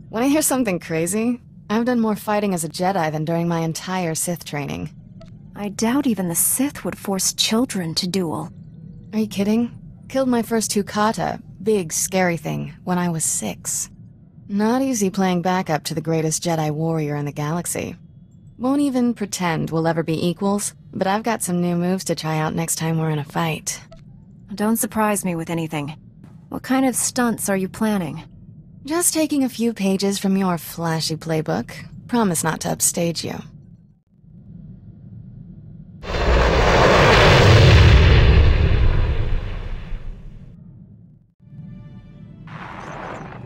Want to hear something crazy? I've done more fighting as a Jedi than during my entire Sith training. I doubt even the Sith would force children to duel. Are you kidding? Killed my first 2 kata, big scary thing, when I was 6. Not easy playing backup to the greatest Jedi warrior in the galaxy. Won't even pretend we'll ever be equals, but I've got some new moves to try out next time we're in a fight. Don't surprise me with anything. What kind of stunts are you planning? Just taking a few pages from your flashy playbook. Promise not to upstage you.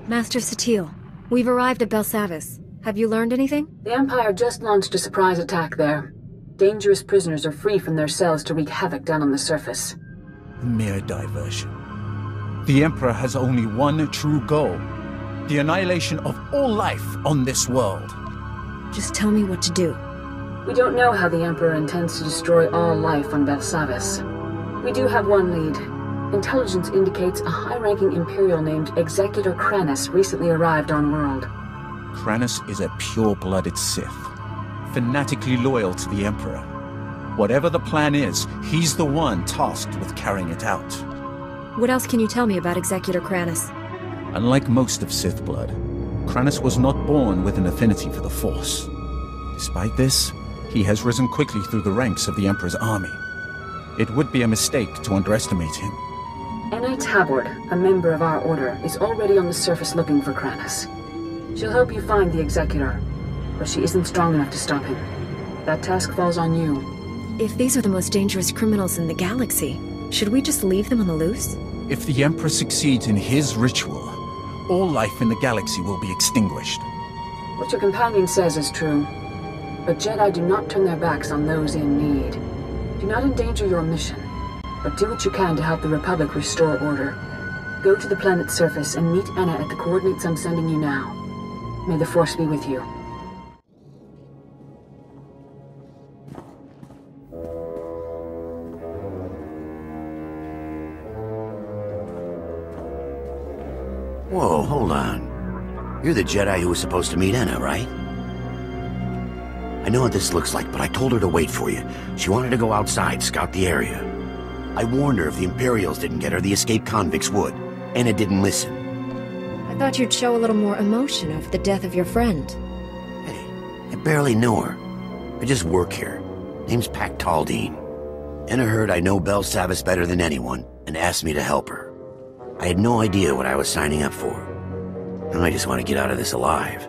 Master SWTOR, we've arrived at Belsavis. Have you learned anything? The Empire just launched a surprise attack there. Dangerous prisoners are free from their cells to wreak havoc down on the surface. Mere diversion. The Emperor has only one true goal. The annihilation of all life on this world. Just tell me what to do. We don't know how the Emperor intends to destroy all life on Belsavis. We do have one lead. Intelligence indicates a high-ranking Imperial named Executor Kranis recently arrived on world. Kranis is a pure-blooded Sith, fanatically loyal to the Emperor. Whatever the plan is, he's the one tasked with carrying it out. What else can you tell me about Executor Kranis? Unlike most of Sith blood, Kranis was not born with an affinity for the Force. Despite this, he has risen quickly through the ranks of the Emperor's army. It would be a mistake to underestimate him. Anna Tabord, a member of our order, is already on the surface looking for Kranis. She'll help you find the Executor, but she isn't strong enough to stop him. That task falls on you. If these are the most dangerous criminals in the galaxy, should we just leave them on the loose? If the Emperor succeeds in his ritual, all life in the galaxy will be extinguished. What your companion says is true, but Jedi do not turn their backs on those in need. Do not endanger your mission, but do what you can to help the Republic restore order. Go to the planet's surface and meet Anna at the coordinates I'm sending you now. May the Force be with you. Whoa, hold on. You're the Jedi who was supposed to meet Anna, right? I know what this looks like, but I told her to wait for you. She wanted to go outside, scout the area. I warned her if the Imperials didn't get her, the escaped convicts would. Anna didn't listen. I thought you'd show a little more emotion over the death of your friend. Hey, I barely know her. I just work here. Name's Pac Taldeen. Anna heard I know Belsavis better than anyone, and asked me to help her. I had no idea what I was signing up for. And I just want to get out of this alive.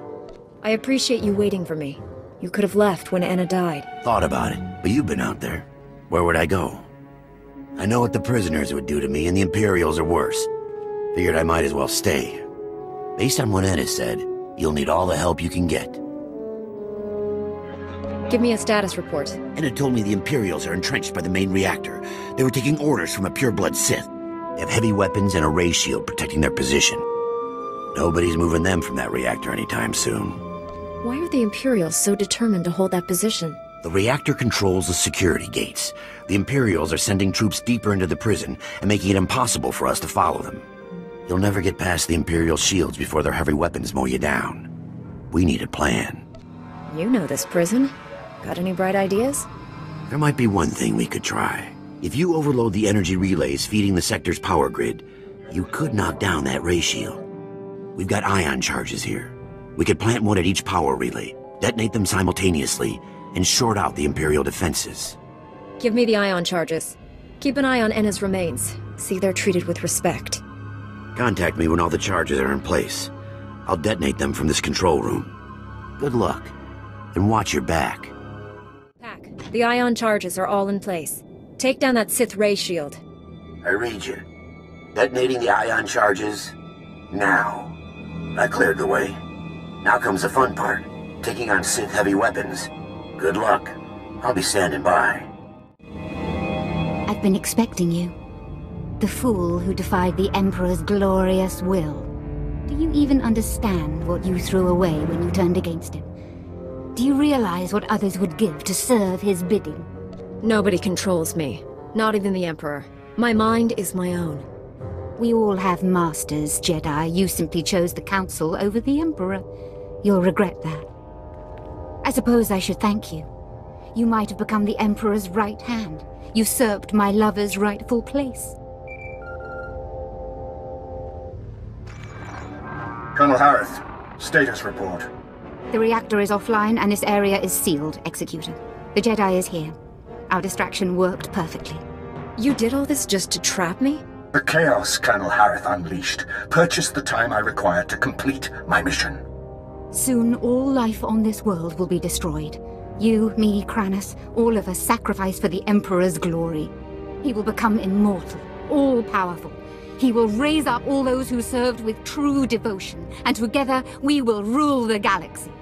I appreciate you waiting for me. You could have left when Anna died. Thought about it, but you've been out there. Where would I go? I know what the prisoners would do to me, and the Imperials are worse. Figured I might as well stay. Based on what Anna said, you'll need all the help you can get. Give me a status report. Anna told me the Imperials are entrenched by the main reactor. They were taking orders from a pureblood Sith. They have heavy weapons and a ray shield protecting their position. Nobody's moving them from that reactor anytime soon. Why are the Imperials so determined to hold that position? The reactor controls the security gates. The Imperials are sending troops deeper into the prison and making it impossible for us to follow them. You'll never get past the Imperial shields before their heavy weapons mow you down. We need a plan. You know this prison. Got any bright ideas? There might be one thing we could try. If you overload the energy relays feeding the sector's power grid, you could knock down that ray shield. We've got ion charges here. We could plant one at each power relay, detonate them simultaneously, and short out the Imperial defenses. Give me the ion charges. Keep an eye on Anna's remains. See they're treated with respect. Contact me when all the charges are in place. I'll detonate them from this control room. Good luck, and watch your back. Pac, the ion charges are all in place. Take down that Sith ray shield. I read you. Detonating the ion charges, now. I cleared the way. Now comes the fun part, taking on Sith heavy weapons. Good luck. I'll be standing by. I've been expecting you. The fool who defied the Emperor's glorious will. Do you even understand what you threw away when you turned against him? Do you realize what others would give to serve his bidding? Nobody controls me. Not even the Emperor. My mind is my own. We all have masters, Jedi. You simply chose the Council over the Emperor. You'll regret that. I suppose I should thank you. You might have become the Emperor's right hand, usurped my lover's rightful place. Colonel Harith, status report. The reactor is offline and this area is sealed, Executor. The Jedi is here. Our distraction worked perfectly. You did all this just to trap me? The chaos Colonel Harith unleashed purchased the time I required to complete my mission. Soon all life on this world will be destroyed. You, me, Kranis, all of us sacrificed for the Emperor's glory. He will become immortal, all-powerful. He will raise up all those who served with true devotion, and together we will rule the galaxy.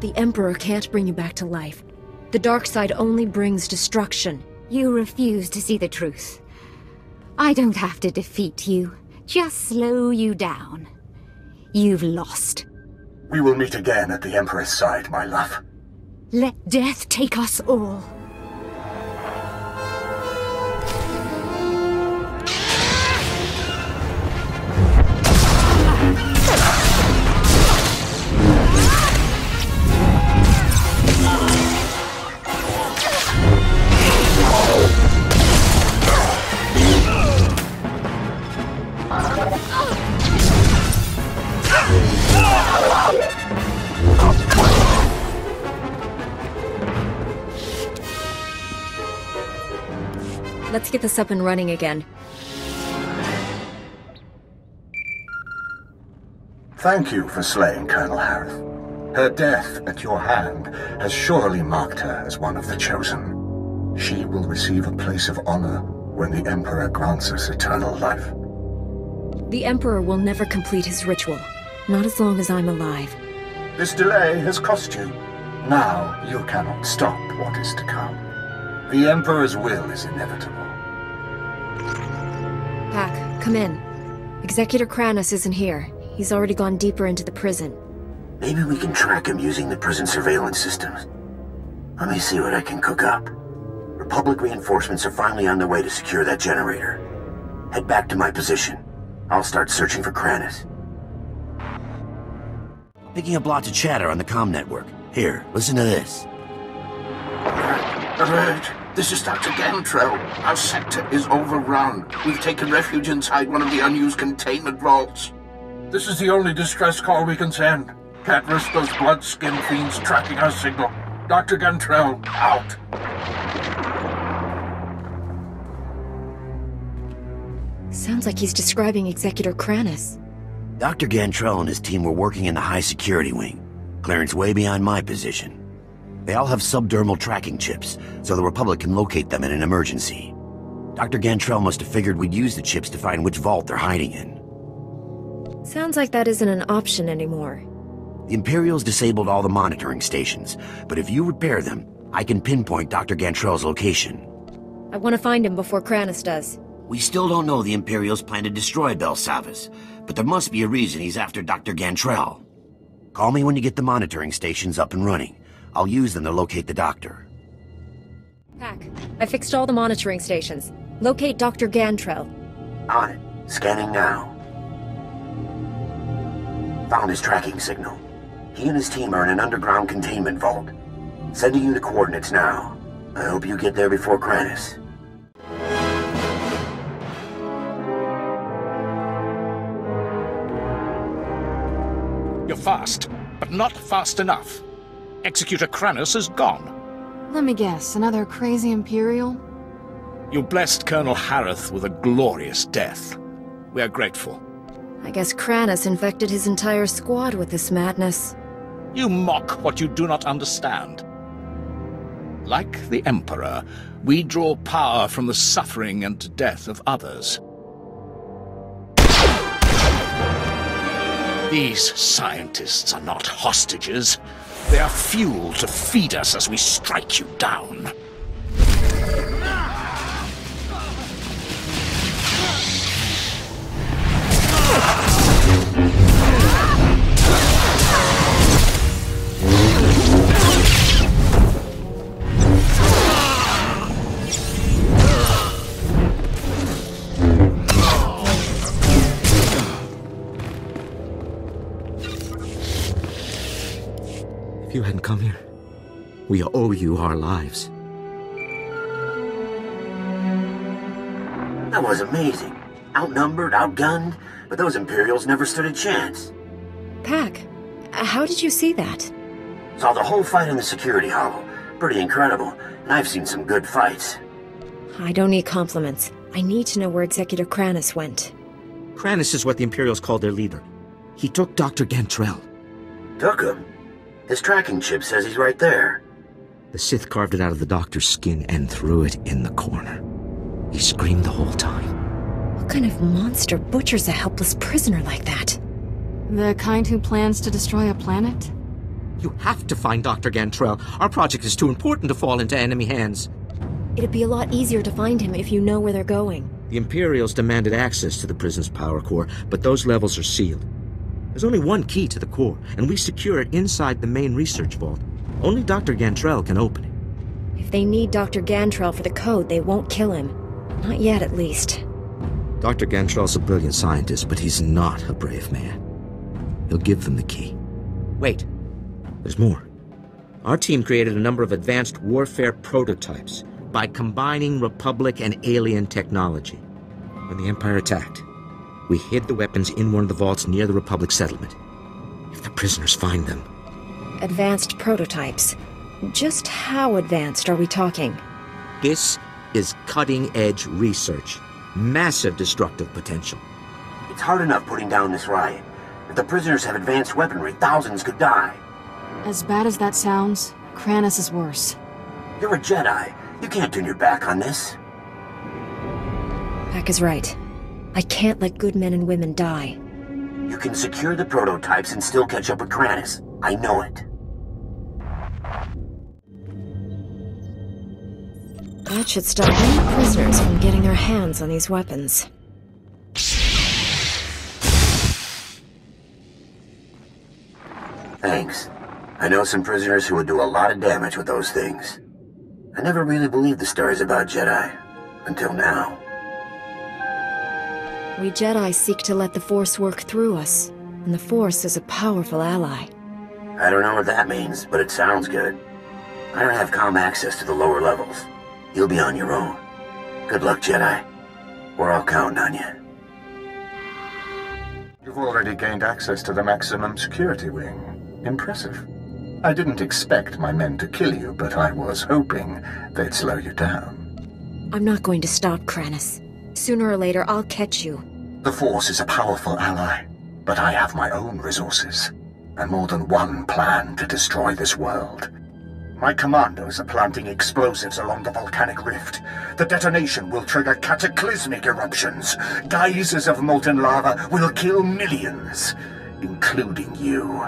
The Emperor can't bring you back to life. The dark side only brings destruction. You refuse to see the truth. I don't have to defeat you, just slow you down. You've lost. We will meet again at the Emperor's side, my love. Let death take us all. Let's get this up and running again. Thank you for slaying Colonel Harith. Her death at your hand has surely marked her as one of the chosen. She will receive a place of honor when the Emperor grants us eternal life. The Emperor will never complete his ritual. Not as long as I'm alive. This delay has cost you. Now you cannot stop what is to come. The Emperor's will is inevitable. Pac, come in. Executor Kranis isn't here. He's already gone deeper into the prison. Maybe we can track him using the prison surveillance systems. Let me see what I can cook up. Republic reinforcements are finally on their way to secure that generator. Head back to my position. I'll start searching for Kranis. Picking up lots of chatter on the comm network. Here, listen to this. Alert! This is Dr. Gantrell. Our sector is overrun. We've taken refuge inside one of the unused containment vaults. This is the only distress call we can send. Can't risk those blood-skin fiends tracking our signal. Dr. Gantrell, out. Sounds like he's describing Executor Kranis. Dr. Gantrell and his team were working in the high-security wing. Clearance way beyond my position. They all have subdermal tracking chips, so the Republic can locate them in an emergency. Dr. Gantrell must have figured we'd use the chips to find which vault they're hiding in. Sounds like that isn't an option anymore. The Imperials disabled all the monitoring stations, but if you repair them, I can pinpoint Dr. Gantrell's location. I want to find him before Kranis does. We still don't know the Imperials plan to destroy Belsavis, but there must be a reason he's after Dr. Gantrell. Call me when you get the monitoring stations up and running. I'll use them to locate the doctor. Pac, I fixed all the monitoring stations. Locate Dr. Gantrell. On it. Scanning now. Found his tracking signal. He and his team are in an underground containment vault. Sending you the coordinates now. I hope you get there before Kranis. You're fast, but not fast enough. Executor Kranis is gone. Let me guess, another crazy Imperial? You blessed Colonel Harith with a glorious death. We are grateful. I guess Kranis infected his entire squad with this madness. You mock what you do not understand. Like the Emperor, we draw power from the suffering and death of others. These scientists are not hostages. They are fuel to feed us as we strike you down. If you hadn't come here, we owe you our lives. That was amazing. Outnumbered, outgunned, but those Imperials never stood a chance. Pac, how did you see that? Saw the whole fight in the security hollow. Pretty incredible, and I've seen some good fights. I don't need compliments. I need to know where Executor Kranis went. Kranis is what the Imperials call their leader. He took Dr. Gantrell. Took him? His tracking chip says he's right there. The Sith carved it out of the doctor's skin and threw it in the corner. He screamed the whole time. What kind of monster butchers a helpless prisoner like that? The kind who plans to destroy a planet? You have to find Dr. Gantrell. Our project is too important to fall into enemy hands. It'd be a lot easier to find him if you know where they're going. The Imperials demanded access to the prison's power core, but those levels are sealed. There's only one key to the core, and we secure it inside the main research vault. Only Dr. Gantrell can open it. If they need Dr. Gantrell for the code, they won't kill him. Not yet, at least. Dr. Gantrell's a brilliant scientist, but he's not a brave man. He'll give them the key. Wait. There's more. Our team created a number of advanced warfare prototypes by combining Republic and alien technology. When the Empire attacked, we hid the weapons in one of the vaults near the Republic settlement. If the prisoners find them... Advanced prototypes? Just how advanced are we talking? This is cutting-edge research. Massive destructive potential. It's hard enough putting down this riot. If the prisoners have advanced weaponry, thousands could die. As bad as that sounds, Kranis is worse. You're a Jedi. You can't turn your back on this. Pac is right. I can't let good men and women die. You can secure the prototypes and still catch up with Kranis. I know it. That should stop any prisoners from getting their hands on these weapons. Thanks. I know some prisoners who would do a lot of damage with those things. I never really believed the stories about Jedi. Until now. We Jedi seek to let the Force work through us, and the Force is a powerful ally. I don't know what that means, but it sounds good. I don't have comm access to the lower levels. You'll be on your own. Good luck, Jedi. We're all counting on you. You've already gained access to the maximum security wing. Impressive. I didn't expect my men to kill you, but I was hoping they'd slow you down. I'm not going to stop, Kranis. Sooner or later, I'll catch you. The Force is a powerful ally, but I have my own resources, and more than one plan to destroy this world. My commandos are planting explosives along the volcanic rift. The detonation will trigger cataclysmic eruptions. Geysers of molten lava will kill millions, including you.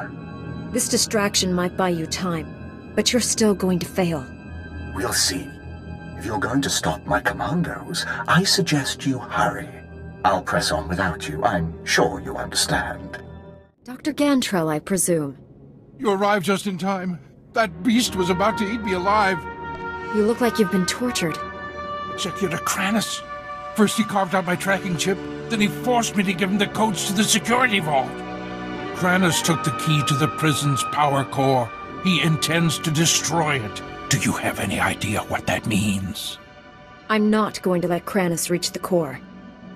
This distraction might buy you time, but you're still going to fail. We'll see. If you're going to stop my commandos, I suggest you hurry. I'll press on without you. I'm sure you understand. Dr. Gantrell, I presume. You arrived just in time. That beast was about to eat me alive. You look like you've been tortured. Executor Kranis. First he carved out my tracking chip, then he forced me to give him the codes to the security vault. Kranis took the key to the prison's power core. He intends to destroy it. Do you have any idea what that means? I'm not going to let Kranis reach the core.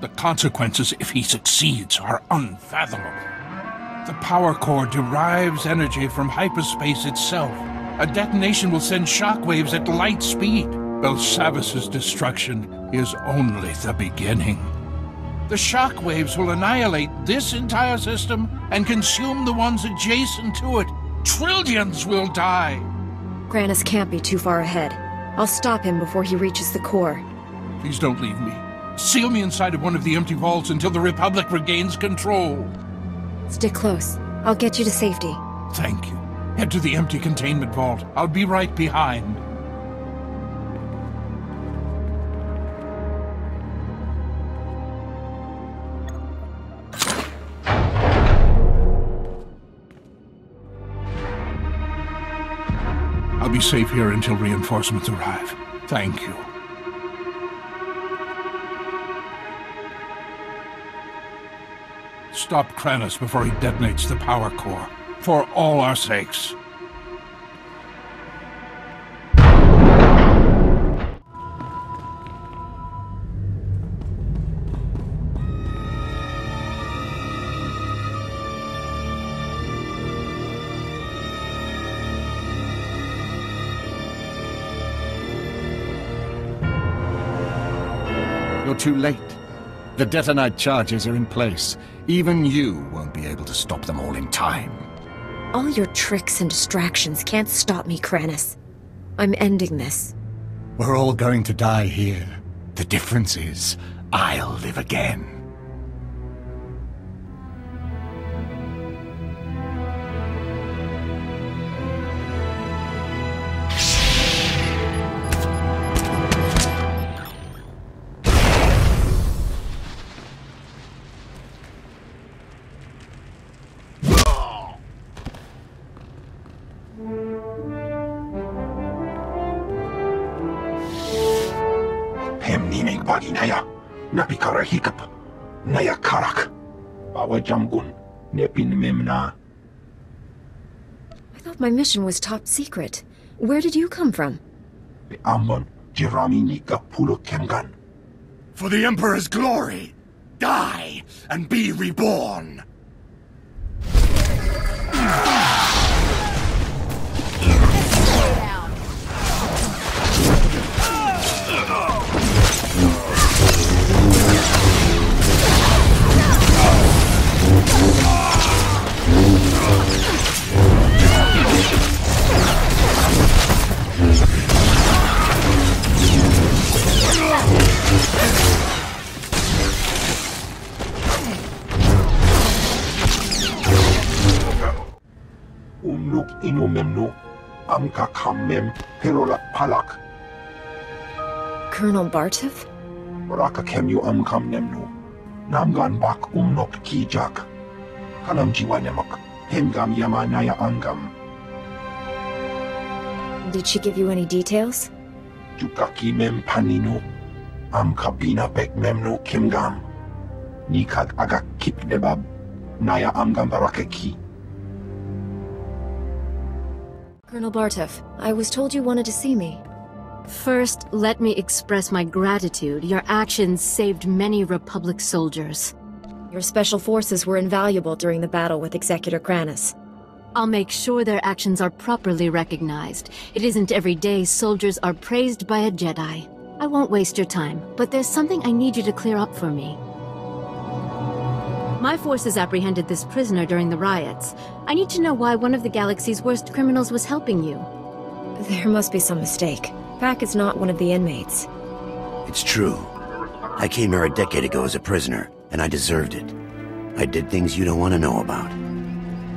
The consequences if he succeeds are unfathomable. The power core derives energy from hyperspace itself. A detonation will send shockwaves at light speed. Belsavis' destruction is only the beginning. The shockwaves will annihilate this entire system and consume the ones adjacent to it. Trillions will die. Kranis can't be too far ahead. I'll stop him before he reaches the core. Please don't leave me. Seal me inside of one of the empty vaults until the Republic regains control. Stick close. I'll get you to safety. Thank you. Head to the empty containment vault. I'll be right behind. I'll be safe here until reinforcements arrive. Thank you. Stop Kranis before he detonates the power core. For all our sakes. You're too late. The detonite charges are in place. Even you won't be able to stop them all in time. All your tricks and distractions can't stop me, Kranis. I'm ending this. We're all going to die here. The difference is, I'll live again. Napikara hikap, naya karak, bawa jamgun, nepin memna. I thought my mission was top secret. Where did you come from? Be amon, jirami nika pulo kemgan. For the Emperor's glory, die and be reborn. Umnuk inu memnu, amka kamem, perolak palak. Colonel Bartov? Raka kemyu amkam nemnu, namgan bak umnok kijak. Kanam jiwa nemak, hemgam yama naya angam. Did she give you any details? Jukaki mem paninu, amka bina pek memnu kimgam. Nikad agak kip debab, naya amgam barakeki. Colonel Bartov, I was told you wanted to see me. First, let me express my gratitude. Your actions saved many Republic soldiers. Your special forces were invaluable during the battle with Executor Kranis. I'll make sure their actions are properly recognized. It isn't every day soldiers are praised by a Jedi. I won't waste your time, but there's something I need you to clear up for me. My forces apprehended this prisoner during the riots. I need to know why one of the galaxy's worst criminals was helping you. There must be some mistake. Pac is not one of the inmates. It's true. I came here a decade ago as a prisoner, and I deserved it. I did things you don't want to know about.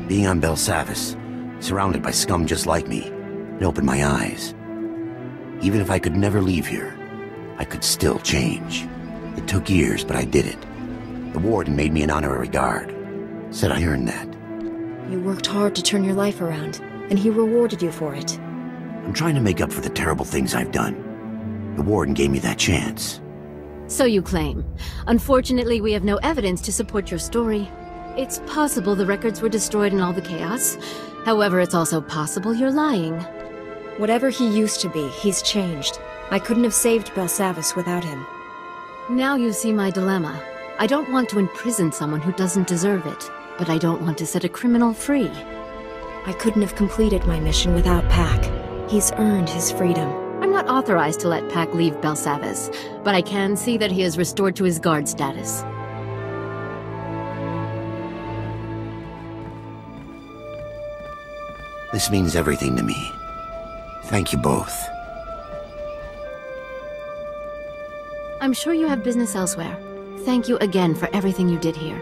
Being on Belsavis, surrounded by scum just like me, it opened my eyes. Even if I could never leave here, I could still change. It took years, but I did it. The warden made me an honorary guard. Said I earned that. You worked hard to turn your life around, and he rewarded you for it. I'm trying to make up for the terrible things I've done. The warden gave me that chance. So you claim. Unfortunately, we have no evidence to support your story. It's possible the records were destroyed in all the chaos. However, it's also possible you're lying. Whatever he used to be, he's changed. I couldn't have saved Belsavis without him. Now you see my dilemma. I don't want to imprison someone who doesn't deserve it, but I don't want to set a criminal free. I couldn't have completed my mission without Pac. He's earned his freedom. I'm not authorized to let Pac leave Belsavis, but I can see that he is restored to his guard status. This means everything to me. Thank you both. I'm sure you have business elsewhere. Thank you again for everything you did here.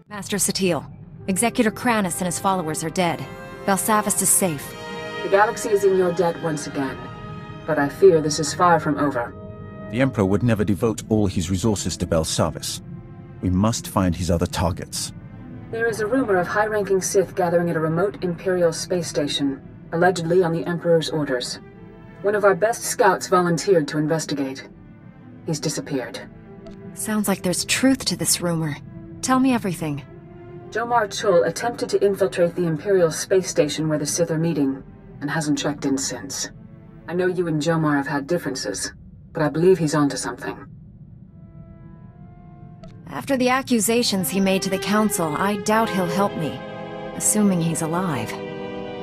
Master SWTOR, Executor Kranis and his followers are dead. Belsavis is safe. The galaxy is in your debt once again, but I fear this is far from over. The Emperor would never devote all his resources to Belsavis. We must find his other targets. There is a rumor of high-ranking Sith gathering at a remote Imperial space station, allegedly on the Emperor's orders. One of our best scouts volunteered to investigate. He's disappeared. Sounds like there's truth to this rumor. Tell me everything. Jomar Tul attempted to infiltrate the Imperial space station where the Sith are meeting, and hasn't checked in since. I know you and Jomar have had differences, but I believe he's onto something. After the accusations he made to the Council, I doubt he'll help me. Assuming he's alive.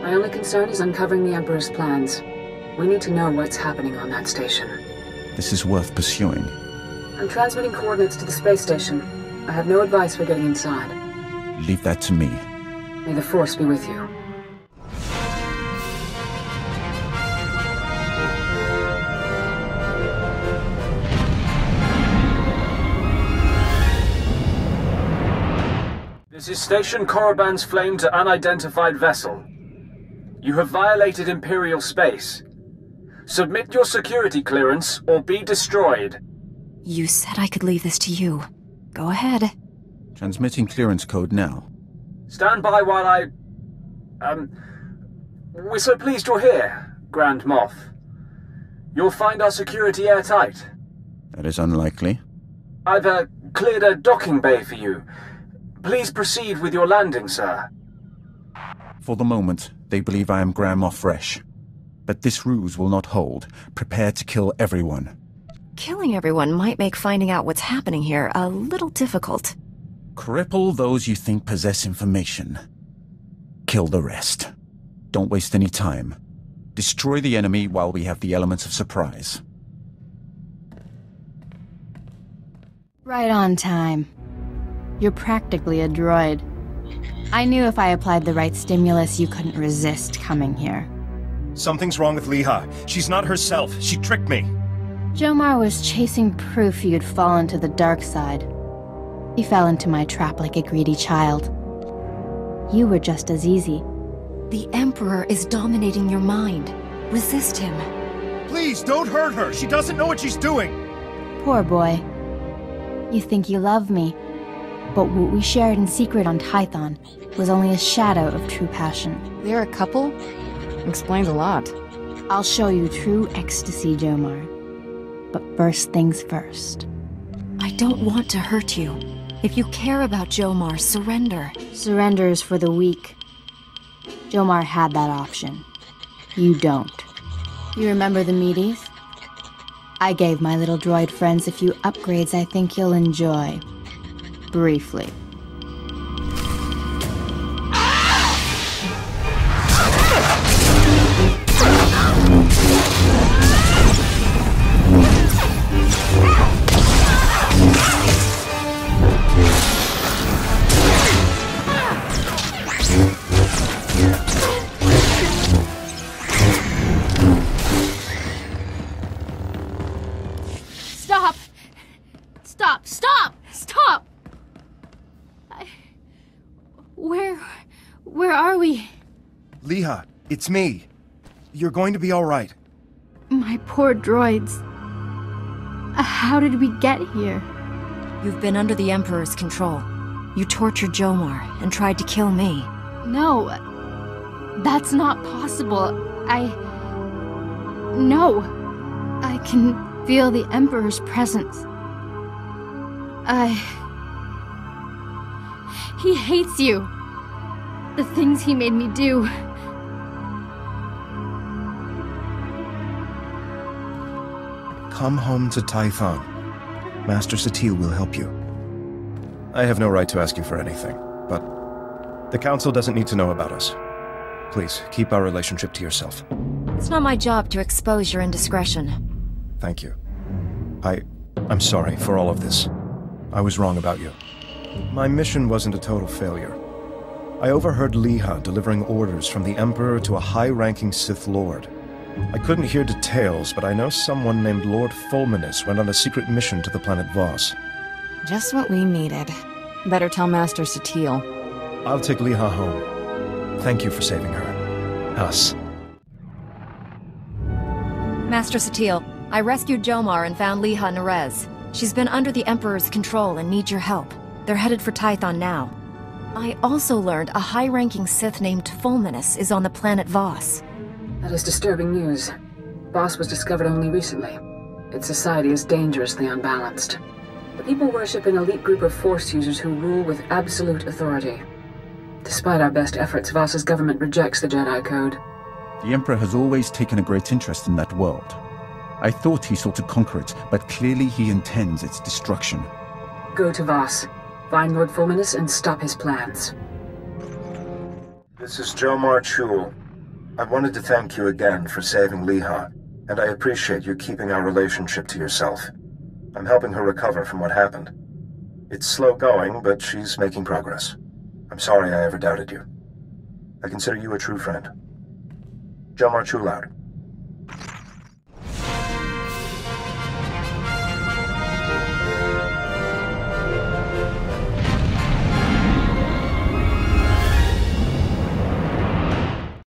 My only concern is uncovering the Emperor's plans. We need to know what's happening on that station. This is worth pursuing. I'm transmitting coordinates to the space station. I have no advice for getting inside. Leave that to me. May the Force be with you. This is Station Korriban's flame to unidentified vessel. You have violated Imperial space. Submit your security clearance or be destroyed. You said I could leave this to you. Go ahead. Transmitting clearance code now. Stand by while I... We're so pleased you're here, Grand Moff. You'll find our security airtight. That is unlikely. I've cleared a docking bay for you. Please proceed with your landing, sir. For the moment, they believe I am Grand Moff Fresh. But this ruse will not hold. Prepare to kill everyone. Killing everyone might make finding out what's happening here a little difficult. Cripple those you think possess information. Kill the rest. Don't waste any time. Destroy the enemy while we have the elements of surprise. Right on time. You're practically a droid. I knew if I applied the right stimulus, you couldn't resist coming here. Something's wrong with Liha. She's not herself. She tricked me. Jomar was chasing proof you'd fallen to the dark side. He fell into my trap like a greedy child. You were just as easy. The Emperor is dominating your mind. Resist him. Please, don't hurt her. She doesn't know what she's doing. Poor boy. You think you love me, but what we shared in secret on Tython was only a shadow of true passion. They're a couple? Explains a lot. I'll show you true ecstasy, Jomar. But first things first. I don't want to hurt you. If you care about Jomar, surrender. Surrender is for the weak. Jomar had that option. You don't. You remember the meaties? I gave my little droid friends a few upgrades I think you'll enjoy. Briefly. Stop! Where are we? Liha, it's me. You're going to be all right. My poor droids. How did we get here? You've been under the Emperor's control. You tortured Jomar and tried to kill me. No. That's not possible. No. I can feel the Emperor's presence. He hates you. The things he made me do. Come home to Tython. Master Satele will help you. I have no right to ask you for anything, but the Council doesn't need to know about us. Please, keep our relationship to yourself. It's not my job to expose your indiscretion. Thank you. I'm sorry for all of this. I was wrong about you. My mission wasn't a total failure. I overheard Liha delivering orders from the Emperor to a high-ranking Sith Lord. I couldn't hear details, but I know someone named Lord Fulminus went on a secret mission to the planet Voss. Just what we needed. Better tell Master Satele. I'll take Liha home. Thank you for saving her. Us. Master Satele, I rescued Jomar and found Liha Nerez. She's been under the Emperor's control and needs your help. They're headed for Tython now. I also learned a high-ranking Sith named Fulminus is on the planet Voss. That is disturbing news. Voss was discovered only recently. Its society is dangerously unbalanced. The people worship an elite group of Force users who rule with absolute authority. Despite our best efforts, Voss's government rejects the Jedi Code. The Emperor has always taken a great interest in that world. I thought he sought to conquer it, but clearly he intends its destruction. Go to Voss. Find Lord Fulminus and stop his plans. This is Jomar Chul. I wanted to thank you again for saving Liha. And I appreciate you keeping our relationship to yourself. I'm helping her recover from what happened. It's slow going, but she's making progress. I'm sorry I ever doubted you. I consider you a true friend. Jomar Chulad.